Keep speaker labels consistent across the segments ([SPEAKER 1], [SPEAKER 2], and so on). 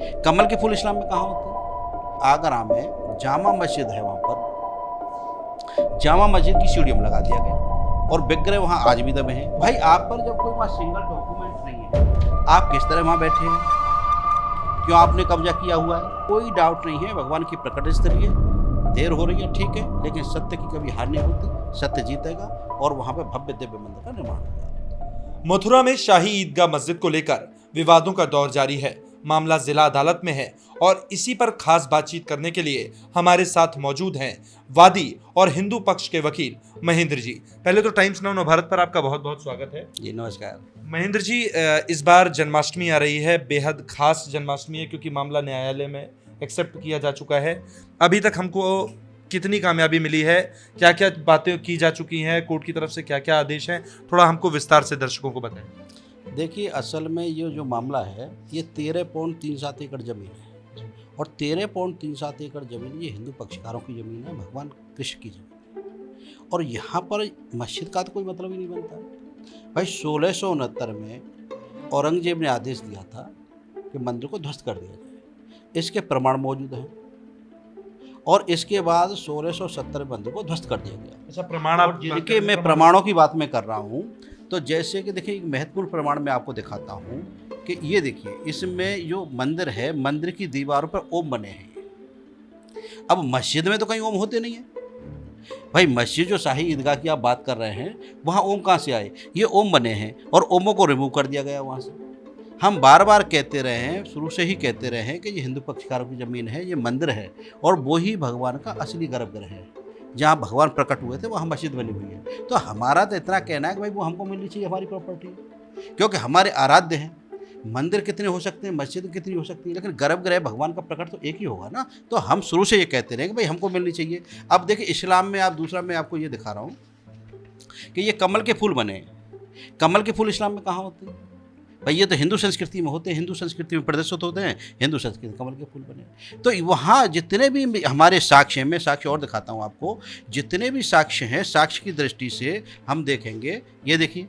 [SPEAKER 1] कमल के फूल इस्लाम में कहाँ होते हैं? आगरा में जामा मस्जिद है, वहाँ पर जामा मस्जिद की सीढ़ियों लगा दिया गया और विग्रह वहाँ आज भी दबे हैं। भाई आप पर जब कोई वहाँ सिंगल डॉक्यूमेंट नहीं है, आप किस तरह वहाँ बैठे हैं? क्यों आपने कब्जा किया हुआ है? कोई डाउट नहीं है, भगवान की प्रकट स्थली है, देर हो रही है ठीक है, लेकिन सत्य की कभी हार नहीं होती, सत्य जीतेगा और वहाँ पे भव्य दिव्य मंदिर का निर्माण होगा।
[SPEAKER 2] मथुरा में शाही ईदगाह मस्जिद को लेकर विवादों का दौर जारी है। मामला जिला अदालत में है और इसी पर खास बातचीत करने के लिए हमारे साथ मौजूद हैं वादी और हिंदू पक्ष के वकील महेंद्र जी। पहले तो टाइम्स नाउ नवभारत पर आपका बहुत बहुत स्वागत है।
[SPEAKER 1] जी नमस्कार।
[SPEAKER 2] महेंद्र जी, इस बार जन्माष्टमी आ रही है, बेहद खास जन्माष्टमी है क्योंकि मामला न्यायालय में एक्सेप्ट किया जा चुका है। अभी तक हमको कितनी कामयाबी मिली है, क्या क्या बातें की जा चुकी हैं, कोर्ट की तरफ से क्या क्या आदेश हैं, थोड़ा हमको विस्तार से दर्शकों को बताएं।
[SPEAKER 1] देखिए असल में ये जो मामला है ये 13.37 एकड़ ज़मीन है और 13.37 एकड़ ज़मीन ये हिंदू पक्षकारों की ज़मीन है, भगवान कृष्ण की ज़मीन है और यहाँ पर मस्जिद का तो कोई मतलब ही नहीं बनता है। भाई 1669 में औरंगजेब ने आदेश दिया था कि मंदिर को ध्वस्त कर दिया जाए, इसके प्रमाण मौजूद हैं और इसके बाद 1670 मंदिर को ध्वस्त कर दिया गया।
[SPEAKER 2] अच्छा, प्रमाण आप
[SPEAKER 1] जिनके मैं प्रमाणों की बात मैं कर रहा हूँ, तो जैसे कि देखिए एक महत्वपूर्ण प्रमाण मैं आपको दिखाता हूँ कि ये देखिए इसमें जो मंदिर है, मंदिर की दीवारों पर ओम बने हैं। अब मस्जिद में तो कहीं ओम होते नहीं है भाई, मस्जिद जो शाही ईदगाह की आप बात कर रहे हैं वहाँ ओम कहाँ से आए? ये ओम बने हैं और ओमों को रिमूव कर दिया गया वहाँ से। हम बार बार कहते रहे हैं, शुरू से ही कहते रहे हैं कि ये हिंदू पक्षकारों की ज़मीन है, ये मंदिर है और वो ही भगवान का असली गर्भगृह है, जहाँ भगवान प्रकट हुए थे वहाँ मस्जिद बनी हुई है। तो हमारा तो इतना कहना है कि भाई वो हमको मिलनी चाहिए हमारी प्रॉपर्टी, क्योंकि हमारे आराध्य हैं। मंदिर कितने हो सकते हैं, मस्जिद कितनी हो सकती है, लेकिन गर्भगृह भगवान का प्रकट तो एक ही होगा ना। तो हम शुरू से ये कहते रहे कि भाई हमको मिलनी चाहिए। अब देखिए इस्लाम में आप दूसरा मैं आपको ये दिखा रहा हूँ कि ये कमल के फूल बने हैं। कमल के फूल इस्लाम में कहाँ होते हैं? भाई ये तो हिंदू संस्कृति में होते हैं, हिंदू संस्कृति में प्रदर्शित होते हैं, हिंदू संस्कृति में कमल के फूल बने। तो वहाँ जितने भी हमारे साक्ष्य हैं, मैं साक्ष्य और दिखाता हूँ आपको, जितने भी साक्ष्य हैं साक्ष्य की दृष्टि से हम देखेंगे, ये देखिए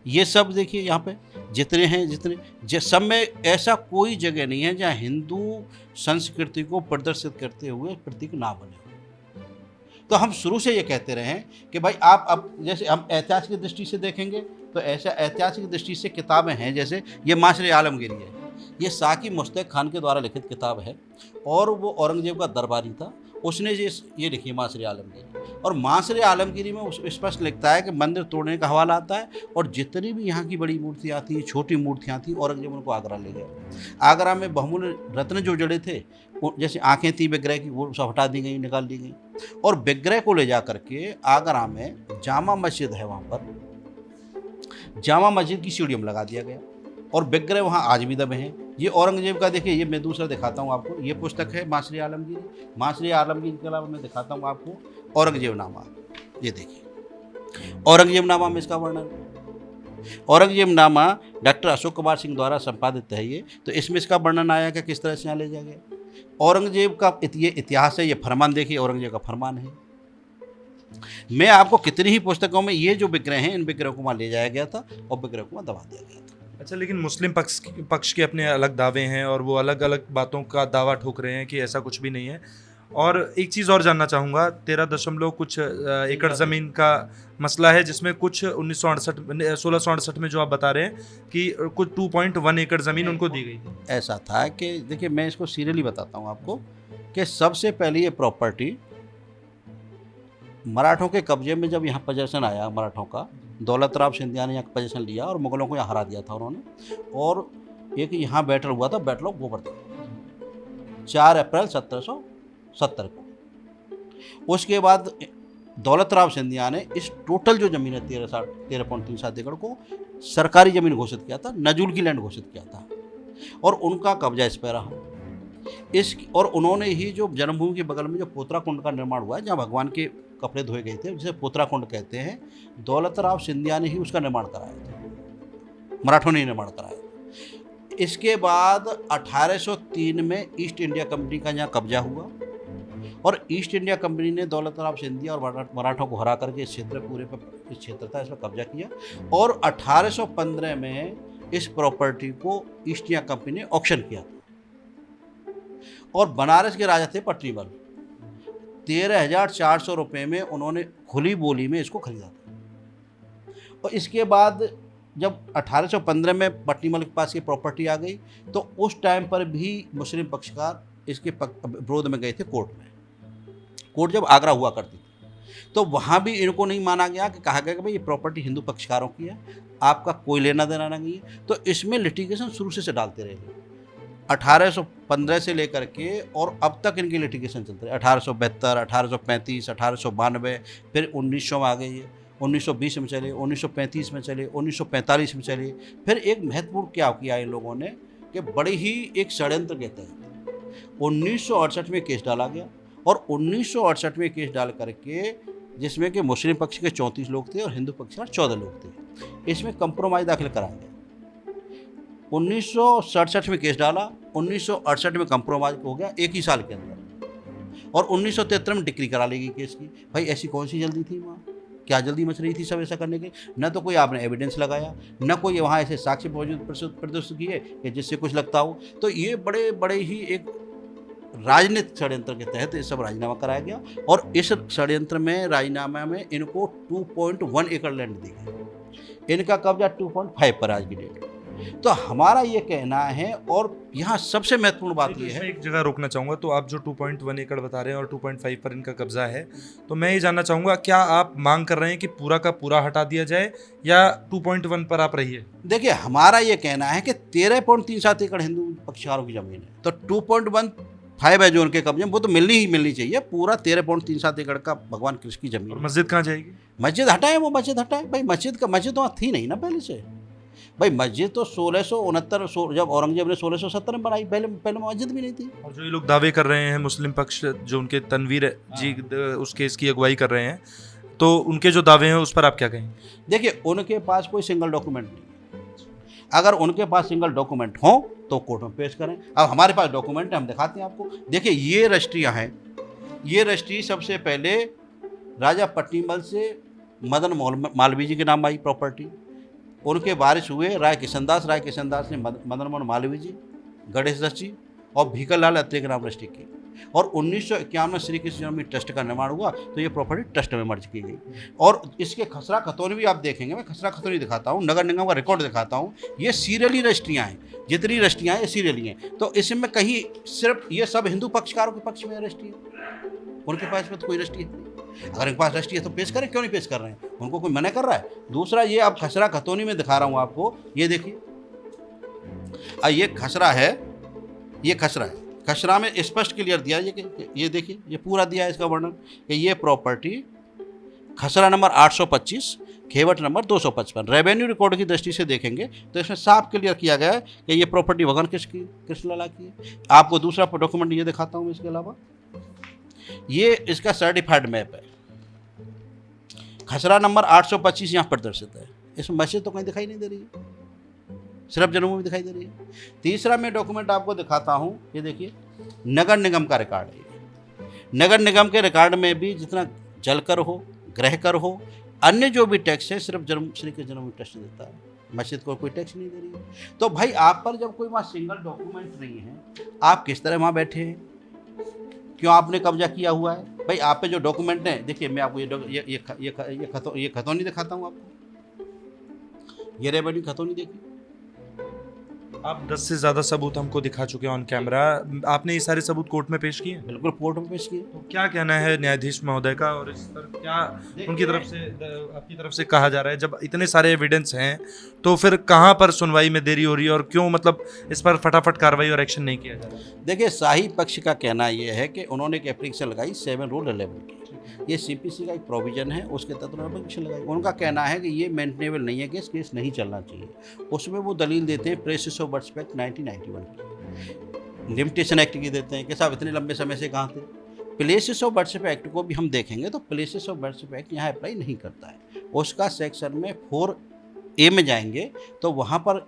[SPEAKER 1] ये सब देखिए यहाँ पे जितने हैं, जितने सब में ऐसा कोई जगह नहीं है जहाँ हिंदू संस्कृति को प्रदर्शित करते हुए प्रतीक ना बने। तो हम शुरू से ये कहते रहे हैं कि भाई आप अब जैसे हम ऐतिहासिक दृष्टि से देखेंगे तो ऐसा ऐतिहासिक दृष्टि से किताबें हैं, जैसे ये माशरे आलमगीरी है, ये साकी मुश्ताक खान के द्वारा लिखित किताब है और वो औरंगजेब का दरबारी था, उसने ये लिखी माशरे आलमगीरी। और माशरे आलमगीरी में उस स्पष्ट लिखता है कि मंदिर तोड़ने का हवाला आता है और जितनी भी यहाँ की बड़ी मूर्तियाँ थी, छोटी मूर्तियाँ थी, औरंगजेब उनको आगरा ले गए। आगरा में बहुमूल्य रत्न जो जड़े थे, जैसे आंखें थी विग्रह की, वो सब हटा दी गई, निकाल दी गई और विग्रह को ले जा करके आगरा में जामा मस्जिद है, वहाँ पर जामा मस्जिद की सीढ़ियों लगा दिया गया और विग्रह वहाँ आज भी दबे हैं। ये औरंगजेब का देखिए, ये मैं दूसरा दिखाता हूँ आपको, ये पुस्तक है माशरे आलमगीरी। माशरे आलमगीरी के अलावा मैं दिखाता हूँ आपको औरंगजेबनामा। ये देखिए औरंगजेबनामा में इसका वर्णन, औरंगजेबनामा डॉक्टर अशोक कुमार सिंह द्वारा संपादित है ये, तो इसमें इसका वर्णन आया कि किस तरह से यहाँ ले जाया गया। औरंगजेब का ये इतिहास है, ये फरमान देखिए, औरंगजेब का फरमान है। मैं आपको कितनी ही पुस्तकों में ये जो विग्रह हैं, इन विग्रहों को वहाँ ले जाया गया था और विग्रह को वहाँ दबा दिया गया था।
[SPEAKER 2] अच्छा, लेकिन मुस्लिम पक्ष के अपने अलग दावे हैं और वो अलग अलग बातों का दावा ठोक रहे हैं कि ऐसा कुछ भी नहीं है। और एक चीज़ और जानना चाहूँगा, 13 कुछ एकड़ ज़मीन का मसला है, जिसमें कुछ 1668 में जो आप बता रहे हैं कि कुछ 2.1 एकड़ ज़मीन उनको दी गई थी।
[SPEAKER 1] ऐसा था कि देखिए मैं इसको सीरियली बताता हूँ आपको कि सबसे पहले ये प्रॉपर्टी मराठों के कब्जे में जब यहाँ पोजेशन आया मराठों का, दौलतराव सिंधिया ने यहाँ पोजेशन लिया और मुगलों को यहाँ हरा दिया था उन्होंने। और एक यहाँ बैटल हुआ था, बैटल ऑफ गोवर्धन, 4 अप्रैल 1770 को। उसके बाद दौलतराव सिंधिया ने इस टोटल जो ज़मीन है 13.37 एकड़ को सरकारी ज़मीन घोषित किया था, नजूल की लैंड घोषित किया था और उनका कब्जा इस पर रहा। और उन्होंने ही जो जन्मभूमि के बगल में जो पोतरा कुंड का निर्माण हुआ है, जहाँ भगवान के कपड़े धोए गए थे, जिसे पोतरा कुंड कहते हैं, दौलतराव सिंधिया ने ही उसका निर्माण कराया था, मराठों ने निर्माण कराया था। इसके बाद 1803 में ईस्ट इंडिया कंपनी का यहाँ कब्जा हुआ और ईस्ट इंडिया कंपनी ने दौलतराव सिंधिया और मराठों को हरा करके इस क्षेत्र पूरे पर इस क्षेत्र था इसमें कब्जा किया और 1815 में इस प्रॉपर्टी को ईस्ट इंडिया कंपनी ने ऑक्शन किया था। और बनारस के राजा थे पटरीमल, 13,400 रुपये में उन्होंने खुली बोली में इसको खरीदा था। और इसके बाद जब 1815 में पटरीमल के पास ये प्रॉपर्टी आ गई, तो उस टाइम पर भी मुस्लिम पक्षकार इसके विरोध में गए थे कोर्ट में। कोर्ट जब आगरा हुआ करती थी तो वहाँ भी इनको नहीं माना गया, कि कहा गया कि भाई ये प्रॉपर्टी हिंदू पक्षकारों की है, आपका कोई लेना देना नहीं है। तो इसमें लिटिगेशन शुरू से डालते रहे 1815 से लेकर के, और अब तक इनकी लिटिगेशन चलते रहे 1872, 1835, 1892, फिर 1900 में आ गई है, 1920 में चले, 1935 में चले, 1945 में चले। फिर एक महत्वपूर्ण क्या किया इन लोगों ने कि बड़े ही एक षड्यंत्र के तहत 1968 में केस डाला गया, और 1968 में केस डाल करके जिसमें कि मुस्लिम पक्ष के 34 लोग थे और हिंदू पक्ष के 14 लोग थे, इसमें कंप्रोमाइज़ दाखिल कराया गया। 1967 में केस डाला, 1968 में कंप्रोमाइज़ हो गया एक ही साल के अंदर, और 1973 में डिक्री करा ली गई केस की। भाई ऐसी कौन सी जल्दी थी वहाँ, क्या जल्दी मच रही थी सब ऐसा करने की? न तो कोई आपने एविडेंस लगाया, न कोई वहाँ ऐसे साक्ष्य मौजूद प्रदर्शित किए कि जिससे कुछ लगता हो। तो ये बड़े बड़े ही एक राजनीतिक षड्यंत्र के तहत ये सब राजीनामा कराया गया, और इस षड्यंत्र में राजीनामा में इनको 2.1 एकड़ लैंड दी गई। इनका कब्जा 2.5 पर आज की डेट। तो हमारा ये कहना है, और यहाँ सबसे महत्वपूर्ण बात ये है,
[SPEAKER 2] एक जगह रोकना चाहूँगा। तो आप जो 2.1 एकड़ बता रहे हैं और 2.5 पर इनका कब्जा है, तो मैं ये जानना चाहूँगा, क्या आप मांग कर रहे हैं कि पूरा का पूरा हटा दिया जाए, या 2.1 पर आप रहिए?
[SPEAKER 1] देखिए हमारा ये कहना है कि 13.37 एकड़ हिंदू पक्षकारों की ज़मीन है, तो 2.15 है जो उनके कब्जे में, वो तो मिलनी ही मिलनी चाहिए। पूरा 13.37 एकड़ का भगवान कृष्ण की जमीन।
[SPEAKER 2] और मस्जिद कहाँ जाएगी?
[SPEAKER 1] मस्जिद हटाए, वो मस्जिद हटाए भाई। मस्जिद तो वहाँ थी नहीं ना पहले से भाई। मस्जिद तो 1669 जब औरंगजेब ने 1670 में बनाई, पहले मस्जिद भी नहीं थी।
[SPEAKER 2] और जो ये लोग दावे कर रहे हैं मुस्लिम पक्ष, जो उनके तनवीर जी उस केस की अगुवाई कर रहे हैं, तो उनके जो दावे हैं उस पर आप क्या कहेंगे?
[SPEAKER 1] देखिए उनके पास कोई सिंगल डॉक्यूमेंट नहीं है। अगर उनके पास सिंगल डॉक्यूमेंट हो तो कोर्ट में पेश करें। अब हमारे पास डॉक्यूमेंट है, हम दिखाते हैं आपको। देखिए ये रजिस्ट्रियाँ हैं। ये रजिस्ट्री सबसे पहले राजा पट्टीमल से मदन मालवीय जी के नाम आई प्रॉपर्टी। उनके वारिस हुए राय किशनदास ने मदन मोहन मालवीय जी, गणेश दत्त जी और भीकर लाल अत्रे के नाम रजिस्ट्री की। और 1951 में श्री कृष्ण जन्मभूमि ट्रस्ट का निर्माण हुआ, तो ये प्रॉपर्टी ट्रस्ट में मर्ज की गई। और इसके खसरा खतौनी भी आप देखेंगे, मैं खसरा खतौनी दिखाता हूँ, नगर निगम का रिकॉर्ड दिखाता हूँ। ये सीरियली रजिस्ट्रियाँ हैं, जितनी रजिस्ट्रियाँ हैं ये सीरियली हैं। तो इसमें कहीं सिर्फ ये सब हिंदू पक्षकारों के पक्ष में रजिस्ट्री है, उनके पास में तो कोई रजिस्ट्री नहीं। अगर इनके पास रजिस्ट्री है तो पेश करें, क्यों नहीं पेश कर रहे हैं? उनको कोई मना कर रहा है? दूसरा ये आप खसरा खतौनी में दिखा रहा हूँ आपको, ये देखिए ये खसरा है, ये खसरा है। खसरा में स्पष्ट क्लियर दिया है कि ये देखिए, ये पूरा दिया है इसका वर्णन कि ये प्रॉपर्टी खसरा नंबर 825, खेवट नंबर 255। रेवेन्यू रिकॉर्ड की दृष्टि से देखेंगे तो इसमें साफ क्लियर किया गया है कि ये प्रॉपर्टी भगवान कृष्णलला की है। आपको दूसरा डॉक्यूमेंट ये दिखाता हूँ। इसके अलावा ये इसका सर्टिफाइड मैप है, खसरा नंबर 825 यहाँ प्रदर्शित है। इसमें मस्जिद तो कहीं दिखाई नहीं दे रही है, सिर्फ जन्मभूमि दिखाई दे रही है। तीसरा मैं डॉक्यूमेंट आपको दिखाता हूँ, ये देखिए नगर निगम का रिकॉर्ड है। नगर निगम के रिकॉर्ड में भी जितना जलकर हो, ग्रह कर हो, अन्य जो भी टैक्स है सिर्फ श्री के जन्मभूमि ट्रस्ट देता है, मस्जिद को कोई टैक्स नहीं दे रही है। तो भाई आप पर जब कोई वहाँ सिंगल डॉक्यूमेंट नहीं है, आप किस तरह वहाँ बैठे हैं? क्यों आपने कब्जा किया हुआ है? भाई आप पे जो डॉक्यूमेंट है, देखिए मैं आपको ये खतौनी दिखाता हूँ आपको। ये रेवेन्यू खतौनी देखिए।
[SPEAKER 2] आप 10 से ज़्यादा सबूत हमको दिखा चुके हैं ऑन कैमरा। आपने ये सारे सबूत कोर्ट में पेश किए?
[SPEAKER 1] बिल्कुल कोर्ट में पेश किए।
[SPEAKER 2] तो क्या कहना है न्यायाधीश महोदय का, और इस पर क्या उनकी तरफ से, आपकी तरफ से कहा जा रहा है? जब इतने सारे एविडेंस हैं तो फिर कहाँ पर सुनवाई में देरी हो रही है, और क्यों मतलब इस पर फटाफट कार्रवाई और एक्शन नहीं किया जा रहा है?
[SPEAKER 1] देखिए शाही पक्ष का कहना यह है कि उन्होंने एक एप्लीकेशन लगाई 7 रूल 11 की। ये सीपीसी का एक प्रोविजन है, उसके तहत उन्होंने एप्लीकेशन लगाई। उनका कहना है कि ये मेंटेनेबल नहीं है, केस नहीं चलना चाहिए। उसमें वो दलील देते हैं प्रेसिस ऑफ बर्थ एक्ट 1991 की, लिमिटेशन एक्ट की देते हैं कि साहब इतने लंबे समय से कहाँ थे। प्लेसेस ऑफ बर्थ एक्ट को भी हम देखेंगे तो प्लेसेस ऑफ बर्थ एक्ट यहाँ अप्लाई नहीं करता है। उसका सेक्शन में 4A में जाएंगे तो वहाँ पर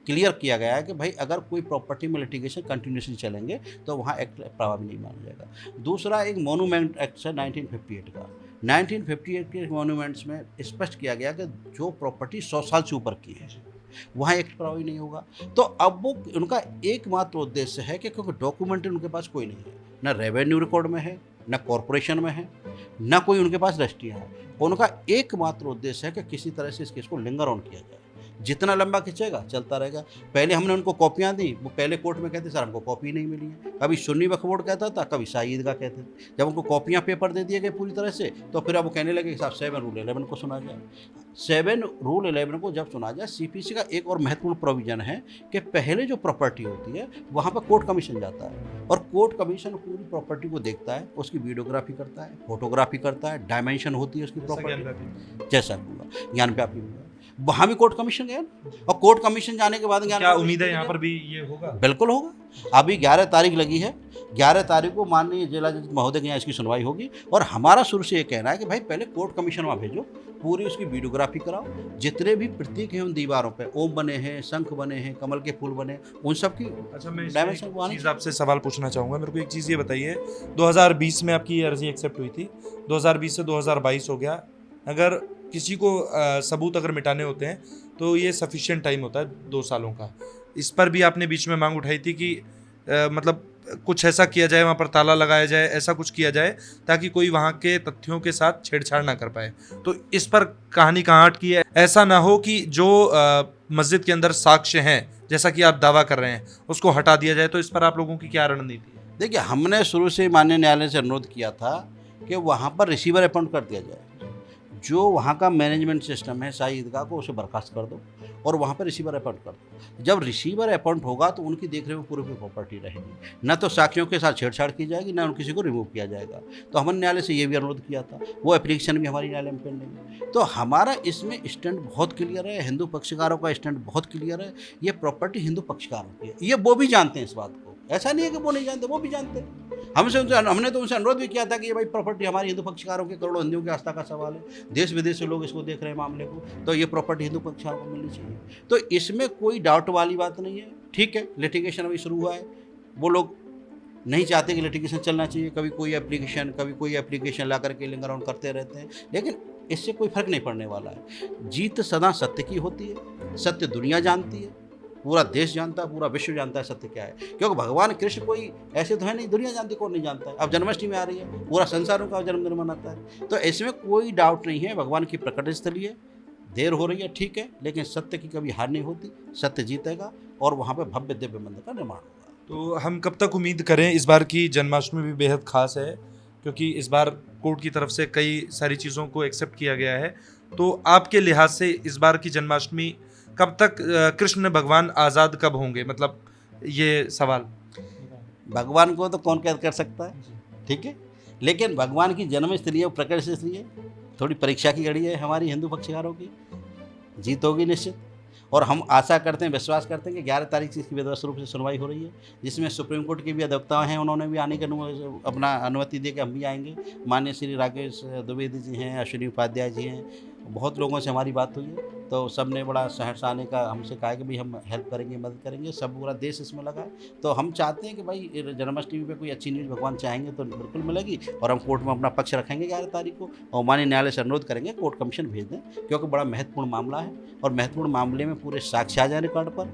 [SPEAKER 1] क्लियर किया गया है कि भाई अगर कोई प्रॉपर्टी में लिटिगेशन कंटिन्यूसली चलेंगे तो वहाँ एक्ट प्रभावी नहीं माना जाएगा। दूसरा एक मोनूमेंट एक्ट है 1958 का। 1958 के मोनूमेंट्स में स्पष्ट किया गया कि जो प्रॉपर्टी 100 साल से ऊपर की है, वहाँ एक्ट प्रभावी नहीं होगा। तो अब वो उनका एकमात्र उद्देश्य है कि क्योंकि डॉक्यूमेंट उनके पास कोई नहीं है, न रेवेन्यू रिकॉर्ड में है, न कॉरपोरेशन में है, न कोई उनके पास रजिस्ट्रियाँ है। उनका एकमात्र उद्देश्य है कि किसी तरह से इस केस को लिंगर ऑन किया जाए। जितना लंबा खिंचेगा चलता रहेगा। पहले हमने उनको कॉपियाँ दी, वो पहले कोर्ट में कहते सर हमको कॉपी नहीं मिली है, कभी सुन्नी वक्फ बोर्ड कहता था, कभी शाही ईदगाह कहते थे। जब उनको कॉपियाँ पेपर दे दिए गए पूरी तरह से, तो फिर अब वो कहने लगे कि साहब 7 रूल 11 को सुना जाए। 7 रूल 11 को जब सुना जाए, सीपीसी का एक और महत्वपूर्ण प्रोविजन है कि पहले जो प्रॉपर्टी होती है वहाँ पर कोर्ट कमीशन जाता है और कोर्ट कमीशन पूरी प्रॉपर्टी को देखता है, उसकी वीडियोग्राफी करता है, फोटोग्राफी करता है, डायमेंशन होती है उसकी प्रॉपर्टी, जैसा हुआ ज्ञान व्यापी हुआ। वहाँ भी कोर्ट कमीशन गया और कोर्ट कमीशन जाने के बाद
[SPEAKER 2] क्या उम्मीद है यहाँ पर भी ये होगा?
[SPEAKER 1] बिल्कुल होगा। अभी 11 तारीख लगी है, 11 तारीख को माननीय जिला जज महोदय के यहाँ इसकी सुनवाई होगी और हमारा शुरू से ये कहना है कि भाई पहले कोर्ट कमीशन वहाँ भेजो, पूरी उसकी वीडियोग्राफी कराओ, जितने भी प्रतीक हैं उन दीवारों पे ओम बने हैं, शंख बने हैं, कमल के फूल बने, उन सब की
[SPEAKER 2] अच्छा मैं
[SPEAKER 1] डायमेंशन
[SPEAKER 2] चीज़ आपसे सवाल पूछना चाहूँगा। मेरे को एक चीज़ ये बताइए, 2020 में आपकी ये अर्जी एक्सेप्ट हुई थी, 2020 से 2022 हो गया। अगर किसी को सबूत अगर मिटाने होते हैं तो ये सफिशिएंट टाइम होता है 2 सालों का। इस पर भी आपने बीच में मांग उठाई थी कि मतलब कुछ ऐसा किया जाए, वहाँ पर ताला लगाया जाए, ऐसा कुछ किया जाए ताकि कोई वहाँ के तथ्यों के साथ छेड़छाड़ ना कर पाए। तो इस पर कहानी कहाँ अटकी है? ऐसा ना हो कि जो मस्जिद के अंदर साक्ष्य हैं, जैसा कि आप दावा कर रहे हैं, उसको हटा दिया जाए। तो इस पर आप लोगों की क्या रणनीति है?
[SPEAKER 1] देखिए, हमने शुरू से माननीय न्यायालय से अनुरोध किया था कि वहाँ पर रिसीवर अपॉइंट कर दिया जाए। जो वहाँ का मैनेजमेंट सिस्टम है शाही ईदगाह को, उसे बर्खास्त कर दो और वहाँ पर रिसीवर अपॉइंट कर दो। जब रिसीवर अपॉइंट होगा तो उनकी देखरेख में पूरी प्रॉपर्टी रहेगी, न तो साक्षियों के साथ छेड़छाड़ की जाएगी, न उन किसी को रिमूव किया जाएगा। तो हमने न्यायालय से ये भी अनुरोध किया था, वो एप्लीकेशन भी हमारी न्यायालय में पेंडिंग है। तो हमारा इसमें स्टैंड बहुत क्लियर है, हिंदू पक्षकारों का स्टैंड बहुत क्लियर है। ये प्रॉपर्टी हिंदू पक्षकारों की है, ये वो भी जानते हैं इस बात को, ऐसा नहीं है कि वो नहीं जानते, वो भी जानते हैं। हमने तो उनसे अनुरोध भी किया था कि ये भाई प्रॉपर्टी हमारी हिंदू पक्षकारों के, करोड़ों हिंदुओं की आस्था का सवाल है, देश विदेश से लोग इसको देख रहे हैं मामले को, तो ये प्रॉपर्टी हिंदू पक्षकारों को मिलनी चाहिए। तो इसमें कोई डाउट वाली बात नहीं है। ठीक है, लिटिगेशन अभी शुरू हुआ है, वो लोग नहीं चाहते कि लिटिगेशन चलना चाहिए, कभी कोई एप्लीकेशन ला करके लिंगर ऑन करते रहते हैं, लेकिन इससे कोई फर्क नहीं पड़ने वाला है। जीत सदा सत्य की होती है, सत्य दुनिया जानती है, पूरा देश जानता है, पूरा विश्व जानता है सत्य क्या है। क्योंकि भगवान कृष्ण कोई ऐसे तो है नहीं, दुनिया जानती, कौन नहीं जानता है। अब जन्माष्टमी आ रही है, पूरा संसार उनका जन्मदिन मनाता है, तो इसमें कोई डाउट नहीं है। भगवान की प्रकट स्थली है, देर हो रही है ठीक है, लेकिन सत्य की कभी हार नहीं होती, सत्य जीतेगा और वहाँ पे भव्य दिव्य मंदिर का निर्माण होगा।
[SPEAKER 2] तो हम कब तक उम्मीद करें? इस बार की जन्माष्टमी भी बेहद खास है क्योंकि इस बार कोर्ट की तरफ से कई सारी चीज़ों को एक्सेप्ट किया गया है। तो आपके लिहाज से इस बार की जन्माष्टमी कब तक, कृष्ण भगवान आज़ाद कब होंगे, मतलब ये सवाल।
[SPEAKER 1] भगवान को तो कौन कैद कर सकता है, ठीक है, लेकिन भगवान की जन्म स्थली है, प्रकट स्थली है, थोड़ी परीक्षा की घड़ी है हमारी हिंदू पक्षकारों की, जीत होगी निश्चित। और हम आशा करते हैं, विश्वास करते हैं कि 11 तारीख से इसकी व्यवस्थित रूप से सुनवाई हो रही है, जिसमें सुप्रीम कोर्ट के भी अधिवक्ता हैं, उन्होंने भी आने के अपना अनुमति दे के हम भी आएंगे। माननीय श्री राकेश द्विवेदी जी हैं, अश्विनी उपाध्याय जी हैं, बहुत लोगों से हमारी बात हुई है, तो सब ने बड़ा सहर्ष आने का हमसे कहा कि भाई हम हेल्प करेंगे, मदद करेंगे, सब पूरा देश इसमें लगा है। तो हम चाहते हैं कि भाई जन्माष्टमी पे कोई अच्छी न्यूज़ भगवान चाहेंगे तो बिल्कुल मिलेगी और हम कोर्ट में अपना पक्ष रखेंगे 11 तारीख को और माननीय न्यायालय से अनुरोध करेंगे कोर्ट कमीशन भेज दें, क्योंकि बड़ा महत्वपूर्ण मामला है और महत्वपूर्ण मामले में पूरे साक्ष्य आ जाए, रिकॉर्ड पर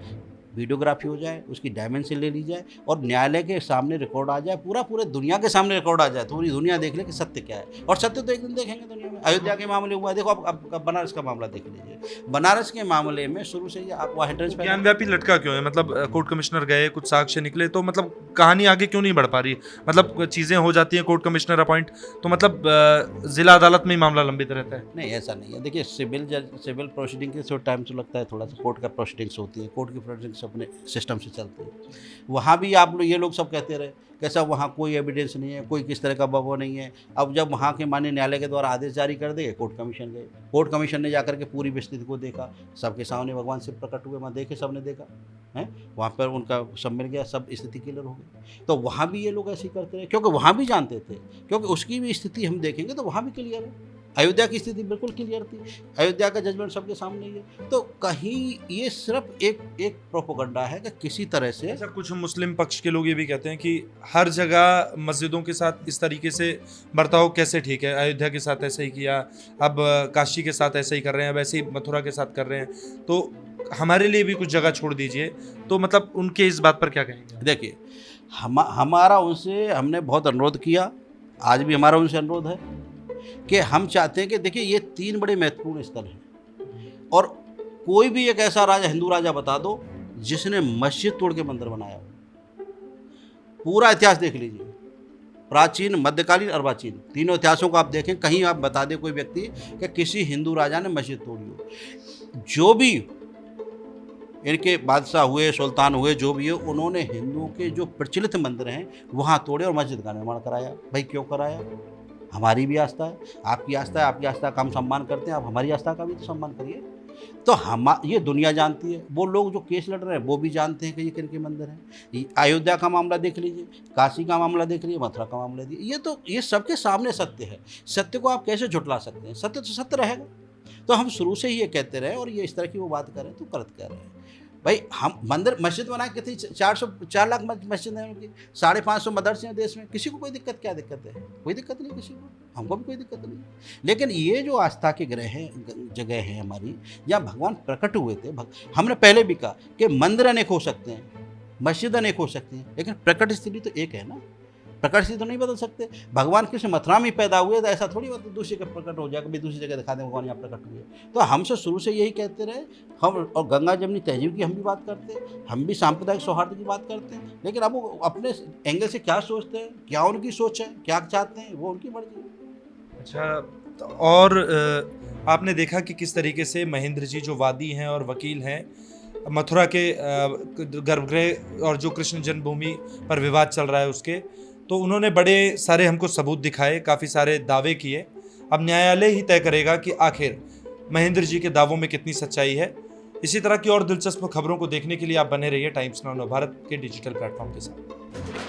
[SPEAKER 1] वीडियोग्राफी हो जाए, उसकी डायमेंशन ले ली जाए और न्यायालय के सामने रिकॉर्ड आ जाए, पूरे दुनिया के सामने रिकॉर्ड आ जाए, तो पूरी दुनिया देख ले कि सत्य क्या है। और सत्य तो एक दिन देखेंगे दुनिया में। अयोध्या के मामले हुआ, देखो अब बनारस का मामला देख लीजिए। बनारस के मामले में शुरू से ही आप वहाँ एंट्रेंस
[SPEAKER 2] ज्ञान व्यापी लटका क्यों है? मतलब कोर्ट कमिश्नर गए, कुछ साक्ष्य निकले, तो मतलब कहानी आगे क्यों नहीं बढ़ पा रही? मतलब चीज़ें हो जाती हैं, कोर्ट कमिश्नर अपॉइंट, तो मतलब जिला अदालत में ही मामला लंबित रहता है।
[SPEAKER 1] नहीं, ऐसा नहीं है। देखिए, सिविल प्रोसीडिंग के टाइम तो लगता है थोड़ा सा, कोर्ट का प्रोसीडिंग्स होती है, कोर्ट की प्रोसीडिंग्स अपने सिस्टम से चलती है। वहाँ भी आप लोग ये लोग सब कहते रहे कैसा वहाँ कोई एविडेंस नहीं है, कोई किस तरह का बबो नहीं है। अब जब वहाँ के माननीय न्यायालय के द्वारा आदेश जारी कर दिए, कोर्ट कमीशन गए, कोर्ट कमीशन ने जाकर के पूरी विस्तृति को देखा, सबके सामने भगवान से प्रकट हुए, वहाँ देखे, सबने देखा है, वहाँ पर उनका सब मिल गया, सब स्थिति क्लियर हो गई। तो वहाँ भी ये लोग ऐसे ही करते रहे, क्योंकि वहाँ भी जानते थे, क्योंकि उसकी भी स्थिति हम देखेंगे तो वहाँ भी क्लियर है। अयोध्या की स्थिति बिल्कुल क्लियर थी, अयोध्या का जजमेंट सबके सामने ही है। तो कहीं ये सिर्फ एक प्रोपोगंडा है कि किसी तरह से।
[SPEAKER 2] ऐसा कुछ मुस्लिम पक्ष के लोग ये भी कहते हैं कि हर जगह मस्जिदों के साथ इस तरीके से बर्ताव कैसे ठीक है? अयोध्या के साथ ऐसे ही किया, अब काशी के साथ ऐसे ही कर रहे हैं, वैसे ही मथुरा के साथ कर रहे हैं। तो हमारे लिए भी कुछ जगह छोड़ दीजिए, तो मतलब उनके इस बात पर क्या कहेंगे?
[SPEAKER 1] देखिए, हमारा उनसे हमने बहुत अनुरोध किया, आज भी हमारा उनसे अनुरोध है कि हम चाहते हैं कि देखिए ये 3 बड़े महत्वपूर्ण स्थल हैं और कोई भी एक ऐसा राजा, हिंदू राजा बता दो जिसने मस्जिद तोड़ के मंदिर बनाया हो। पूरा इतिहास देख लीजिए, प्राचीन, मध्यकालीन, अर्वाचीन, तीनों इतिहासों को आप देखें, कहीं आप बता दें कोई व्यक्ति कि किसी हिंदू राजा ने मस्जिद तोड़ी हो। जो भी इनके बादशाह हुए, सुल्तान हुए, जो भी है, उन्होंने हिंदुओं के जो प्रचलित मंदिर हैं वहाँ तोड़े और मस्जिद का निर्माण कराया। भाई क्यों कराया? हमारी भी आस्था है, आपकी आस्था है, आपकी आस्था का हम सम्मान करते हैं, आप हमारी आस्था का भी तो सम्मान करिए। तो हम, ये दुनिया जानती है, वो लोग जो केस लड़ रहे हैं वो भी जानते हैं कि ये किन के मंदिर हैं। अयोध्या का मामला देख लीजिए, काशी का मामला देख लीजिए, मथुरा का मामला देखिए, ये सबके सामने सत्य है। सत्य को आप कैसे झुठला सकते हैं? सत्य तो सत्य रहेगा। तो हम शुरू से ही ये कहते रहे और ये इस तरह की वो बात करें तो गलत कह रहे हैं। भाई हम मंदिर, मस्जिद बनाए, कितनी 4 लाख मस्जिद हैं उनकी, 550 मदरसे हैं देश में, किसी को कोई दिक्कत, क्या दिक्कत है? कोई दिक्कत नहीं किसी को, हमको भी कोई दिक्कत नहीं। लेकिन ये जो आस्था के ग्रह हैं, जगह है हमारी, जहाँ भगवान प्रकट हुए थे, हमने पहले भी कहा कि मंदिर अनेक हो सकते हैं, मस्जिद अनेक हो सकती हैं, लेकिन प्रकट स्थिति तो एक है ना। प्रकट स्थिति तो नहीं बदल सकते। भगवान कृष्ण मथुरा में पैदा हुए तो ऐसा थोड़ी बात दूसरी जगह प्रकट हो जाए, कभी दूसरी जगह दिखा दें भगवान यहाँ प्रकट हुए। तो हमसे शुरू से यही कहते रहे हम, और गंगा जमनी तहजीब की हम भी बात करते हैं, हम भी सांप्रदायिक सौहार्द की बात करते हैं, लेकिन अब वो अपने एंगल से क्या सोचते हैं, क्या उनकी सोच है, क्या चाहते हैं, वो उनकी मर्जी है।
[SPEAKER 2] अच्छा, और आपने देखा कि किस तरीके से महेंद्र जी जो वादी हैं और वकील हैं, मथुरा के गर्भगृह और जो कृष्ण जन्मभूमि पर विवाद चल रहा है उसके, तो उन्होंने बड़े सारे हमको सबूत दिखाए, काफ़ी सारे दावे किए। अब न्यायालय ही तय करेगा कि आखिर महेंद्र जी के दावों में कितनी सच्चाई है। इसी तरह की और दिलचस्प खबरों को देखने के लिए आप बने रहिए टाइम्स नाउ भारत के डिजिटल प्लेटफॉर्म के साथ।